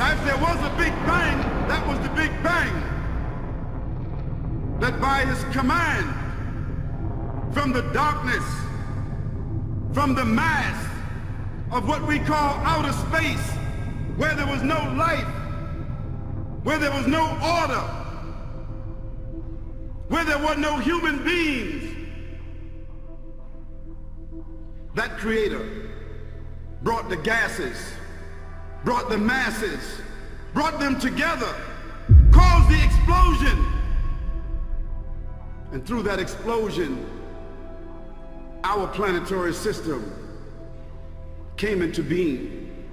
If there was a Big Bang, that was the Big Bang. That by his command, from the darkness, from the mass of what we call outer space, where there was no life, where there was no order, where there were no human beings, that creator brought the gases, brought the masses, brought them together, caused the explosion. And through that explosion, our planetary system came into being,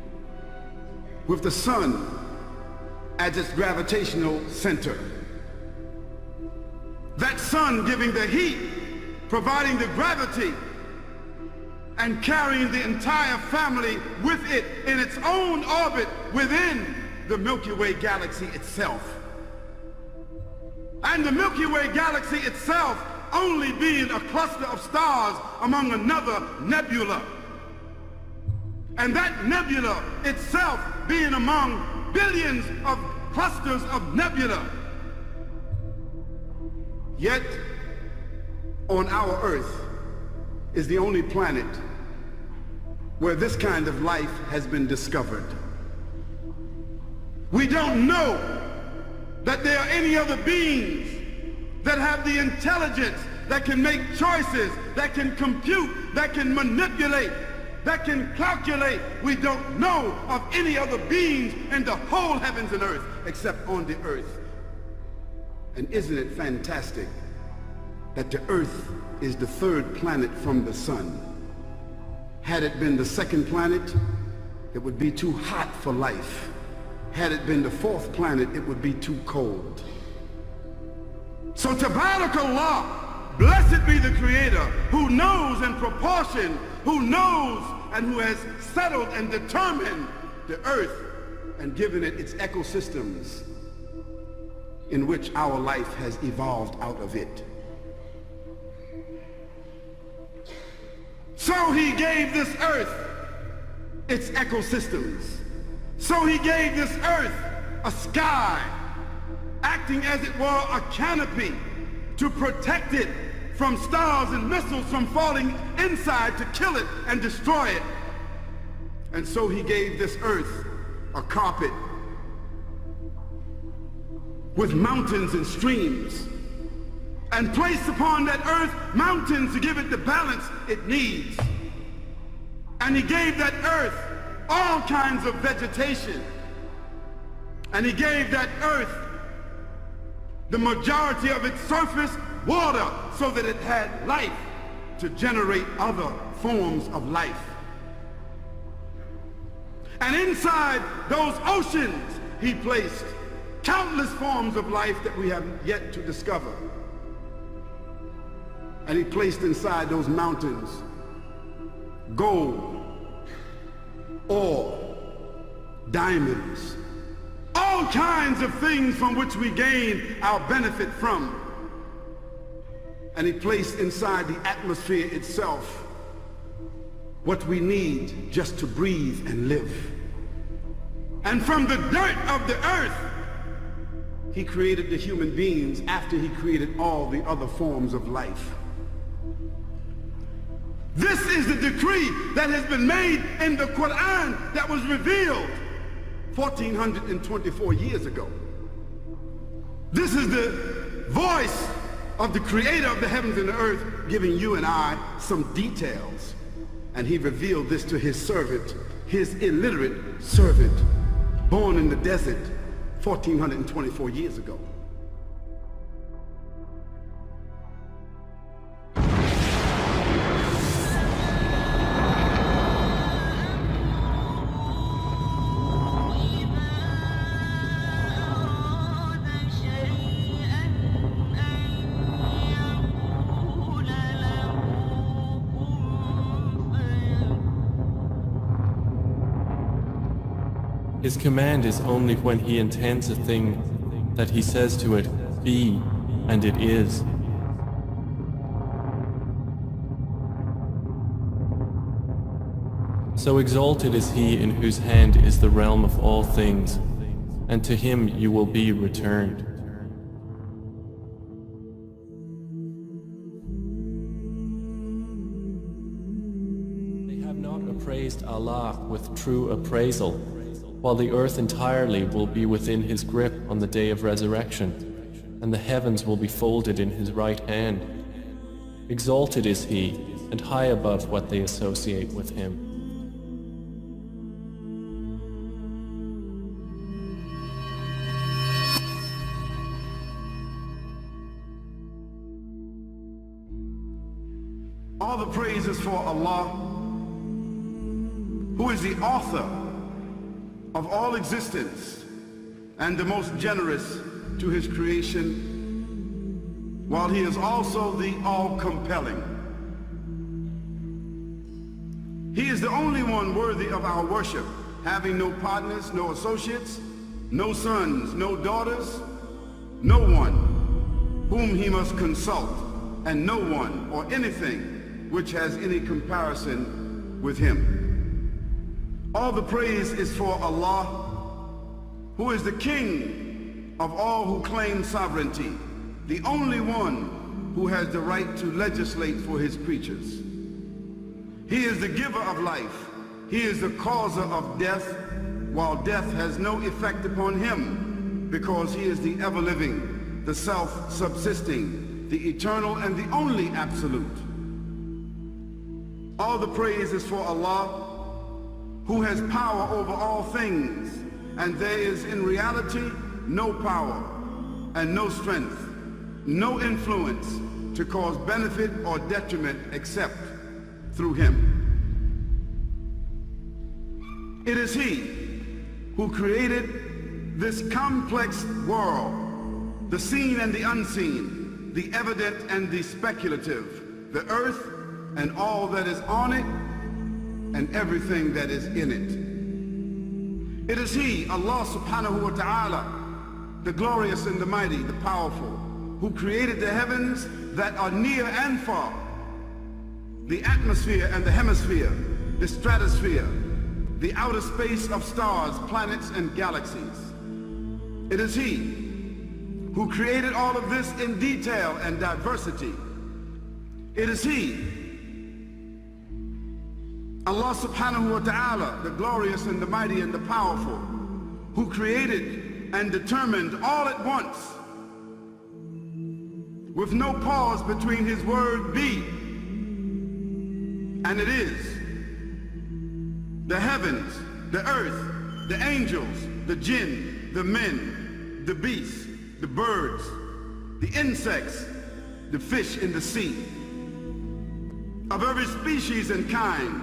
with the sun as its gravitational center. That sun giving the heat, providing the gravity, and carrying the entire family with it in its own orbit within the Milky Way galaxy itself. And the Milky Way galaxy itself only being a cluster of stars among another nebula. And that nebula itself being among billions of clusters of nebula. Yet, on our Earth is the only planet where this kind of life has been discovered. We don't know that there are any other beings that have the intelligence, that can make choices, that can compute, that can manipulate, that can calculate. We don't know of any other beings in the whole heavens and earth except on the earth. And isn't it fantastic that the earth is the third planet from the sun? Had it been the second planet, it would be too hot for life. Had it been the fourth planet, it would be too cold. So Tabarakallah, blessed be the Creator, who knows in proportion, who knows and who has settled and determined the earth and given it its ecosystems in which our life has evolved out of it. So he gave this earth its ecosystems. So he gave this earth a sky, acting as it were a canopy to protect it from stars and missiles from falling inside to kill it and destroy it. And so he gave this earth a carpet with mountains and streams, and placed upon that earth mountains to give it the balance it needs. And he gave that earth all kinds of vegetation. And he gave that earth the majority of its surface water so that it had life to generate other forms of life. And inside those oceans he placed countless forms of life that we have yet to discover. And he placed inside those mountains gold, ore, diamonds, all kinds of things from which we gain our benefit from. And he placed inside the atmosphere itself what we need just to breathe and live. And from the dirt of the earth, he created the human beings after he created all the other forms of life. This is the decree that has been made in the Qur'an that was revealed 1424 years ago. This is the voice of the creator of the heavens and the earth giving you and I some details. And he revealed this to his servant, his illiterate servant, born in the desert 1424 years ago. His command is only when he intends a thing that he says to it, be, and it is. So exalted is he in whose hand is the realm of all things, and to him you will be returned. They have not appraised Allah with true appraisal, while the earth entirely will be within His grip on the day of resurrection, and the heavens will be folded in His right hand. Exalted is He, and high above what they associate with Him. All the praise is for Allah, who is the author of all existence and the most generous to His creation, while He is also the all-compelling. He is the only one worthy of our worship, having no partners, no associates, no sons, no daughters, no one whom He must consult, and no one or anything which has any comparison with Him. All the praise is for Allah, who is the King of all who claim sovereignty, the only one who has the right to legislate for His creatures. He is the giver of life. He is the causer of death, while death has no effect upon Him, because He is the ever-living, the self-subsisting, the eternal and the only absolute. All the praise is for Allah, who has power over all things, and there is in reality no power and no strength, no influence to cause benefit or detriment except through Him. It is He who created this complex world, the seen and the unseen, the evident and the speculative, the earth and all that is on it, and everything that is in it. It is He, Allah subhanahu wa ta'ala, the glorious and the mighty, the powerful, who created the heavens that are near and far, the atmosphere and the hemisphere, the stratosphere, the outer space of stars, planets, and galaxies. It is He who created all of this in detail and diversity. It is He, Allah subhanahu wa ta'ala, the glorious and the mighty and the powerful, who created and determined all at once, with no pause between His word be and it is, the heavens, the earth, the angels, the jinn, the men, the beasts, the birds, the insects, the fish in the sea, of every species and kind,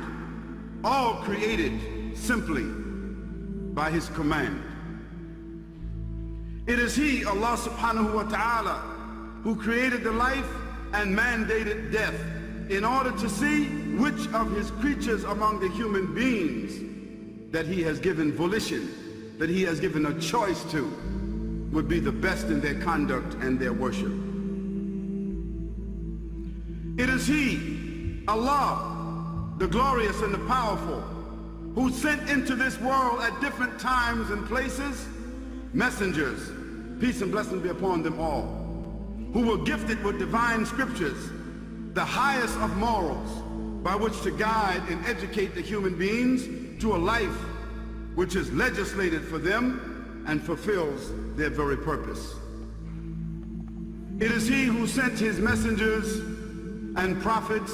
all created simply by His command. It is He, Allah subhanahu wa ta'ala, who created the life and mandated death in order to see which of His creatures among the human beings that He has given volition, that He has given a choice to, would be the best in their conduct and their worship. It is He, Allah, the glorious and the powerful, who sent into this world at different times and places messengers, peace and blessing be upon them all, who were gifted with divine scriptures, the highest of morals, by which to guide and educate the human beings to a life which is legislated for them and fulfills their very purpose. It is He who sent His messengers and prophets,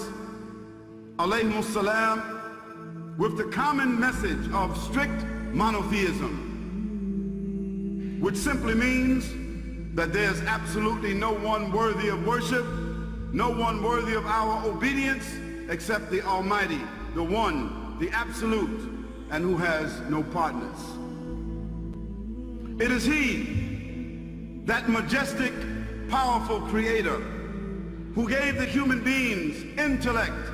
alayhimus salam, with the common message of strict monotheism, which simply means that there's absolutely no one worthy of worship, no one worthy of our obedience except the Almighty, the One, the Absolute, and who has no partners. It is He, that majestic, powerful Creator, who gave the human beings intellect,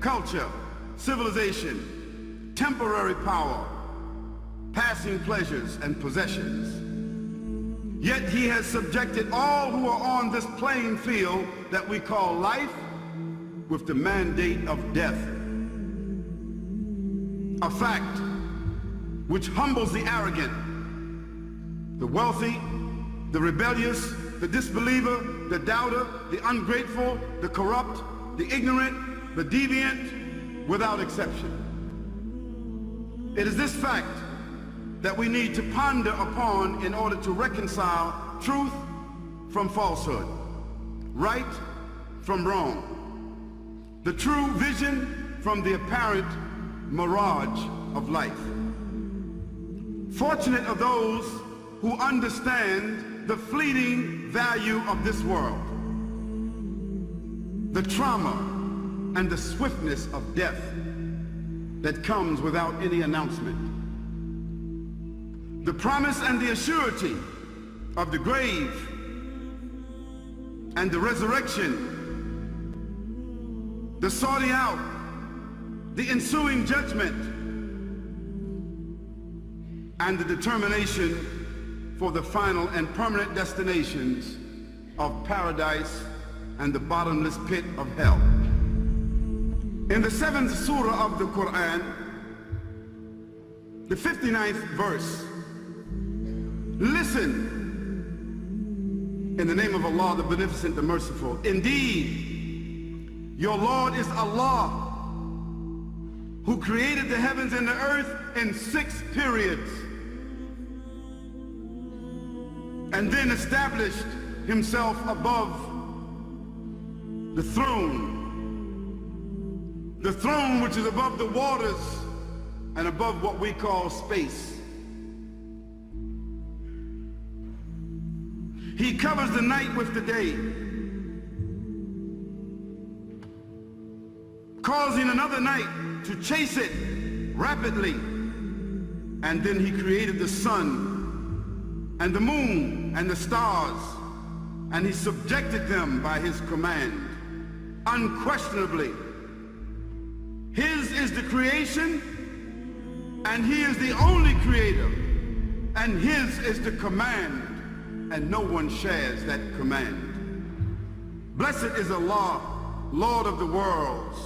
culture, civilization, temporary power, passing pleasures and possessions. Yet He has subjected all who are on this playing field that we call life with the mandate of death. A fact which humbles the arrogant the wealthy, the rebellious, the disbeliever, the doubter, the ungrateful, the corrupt, the ignorant, the deviant, without exception. It is this fact that we need to ponder upon in order to reconcile truth from falsehood, right from wrong, the true vision from the apparent mirage of life. Fortunate are those who understand the fleeting value of this world, the trauma and the swiftness of death that comes without any announcement, the promise and the assurity of the grave and the resurrection, the sorting out, the ensuing judgment, and the determination for the final and permanent destinations of paradise and the bottomless pit of hell. In the 7th surah of the Qur'an, the 59th verse, listen, in the name of Allah, the Beneficent, the Merciful. Indeed, your Lord is Allah, who created the heavens and the earth in 6 periods, and then established himself above the throne which is above the waters and above what we call space. He covers the night with the day, causing another night to chase it rapidly. And then he created the sun and the moon and the stars, and he subjected them by his command. Unquestionably, his is the creation, and he is the only creator, and his is the command, and no one shares that command. Blessed is Allah, Lord of the worlds.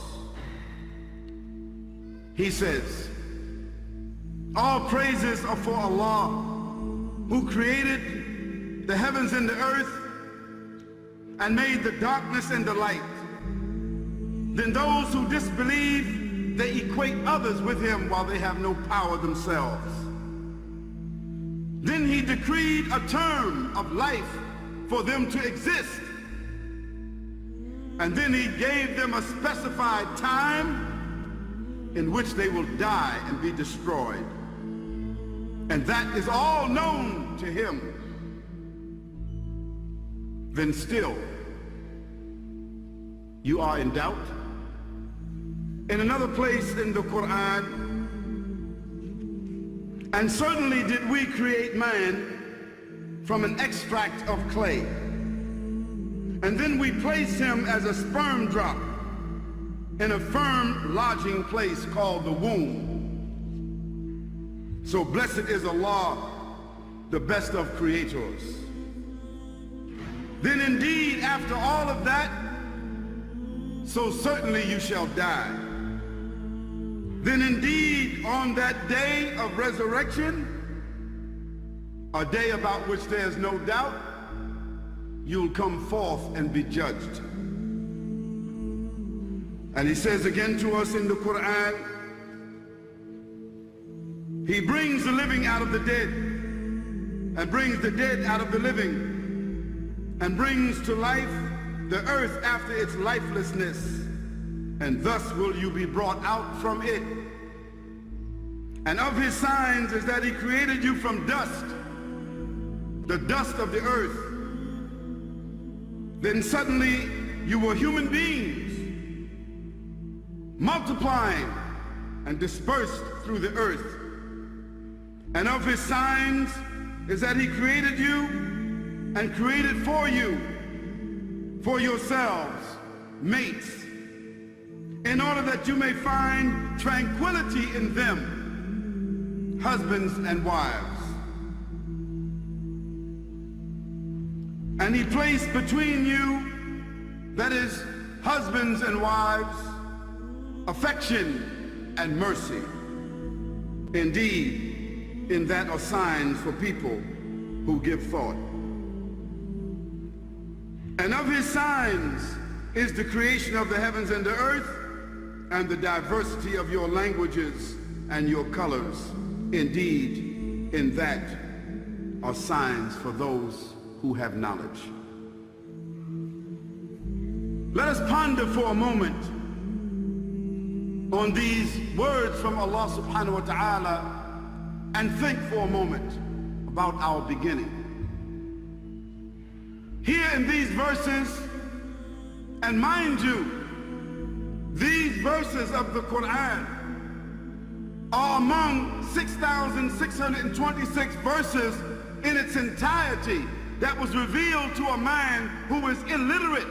He says, all praises are for Allah, who created the heavens and the earth and made the darkness and the light. Then those who disbelieve, they equate others with him while they have no power themselves. Then he decreed a term of life for them to exist. And then he gave them a specified time in which they will die and be destroyed. And that is all known to him. Then still, you are in doubt? In another place in the Qur'an, and certainly did we create man from an extract of clay, and then we place him as a sperm drop in a firm lodging place called the womb. So blessed is Allah, the best of creators. Then indeed, after all of that, so certainly you shall die. Then indeed, on that day of resurrection, a day about which there is no doubt, you'll come forth and be judged. And he says again to us in the Qur'an, he brings the living out of the dead, and brings the dead out of the living, and brings to life the earth after its lifelessness, and thus will you be brought out from it. And of his signs is that he created you from dust, the dust of the earth. Then suddenly you were human beings, multiplying and dispersed through the earth. And of his signs is that he created you and created for you, for yourselves, mates, in order that you may find tranquility in them, husbands and wives. And he placed between you, that is, husbands and wives, affection and mercy. Indeed, in that are signs for people who give thought. And of his signs is the creation of the heavens and the earth, and the diversity of your languages and your colors. Indeed, in that are signs for those who have knowledge. Let us ponder for a moment on these words from Allah subhanahu wa ta'ala and think for a moment about our beginning. Here in these verses, and mind you, these verses of the Qur'an are among 6,626 verses in its entirety that was revealed to a man who is illiterate,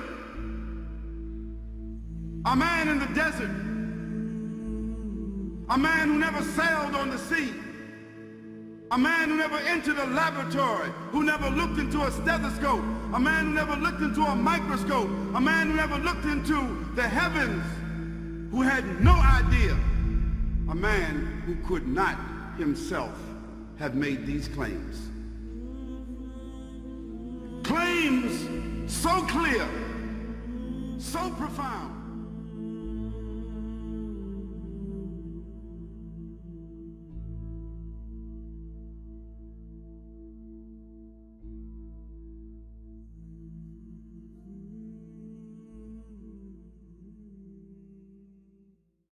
a man in the desert, a man who never sailed on the sea, a man who never entered a laboratory, who never looked into a stethoscope, a man who never looked into a microscope, a man who never looked into the heavens, who had no idea, a man who could not himself have made these claims. Claims so clear, so profound,